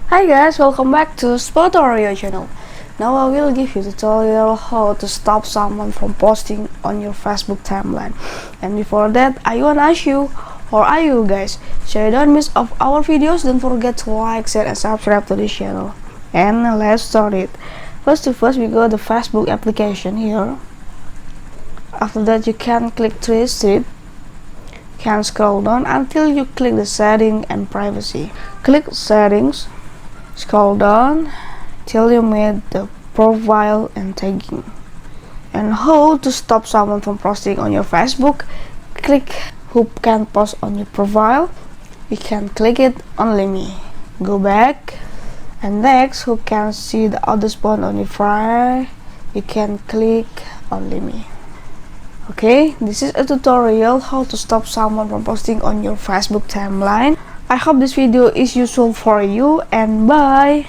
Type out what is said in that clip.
Hi guys, welcome back to Spotorio channel. Now I will give you a tutorial how to stop someone from posting on your Facebook timeline. And before that, I wanna ask you, how are you guys? So you don't miss of our videos, don't forget to like, share, and subscribe to this channel. And let's start it. First, we go to the Facebook application here. After that, you can click three strip. Can scroll down until you click the setting and privacy. Click settings. Scroll down till you meet the profile and tagging. And how to stop someone from posting on your Facebook? Click who can post on your profile. You can click it only me. Go back, and next who can see the other spot on your file? You can click only me. Okay, this is a tutorial how to stop someone from posting on your Facebook timeline. I hope this video is useful for you, and bye.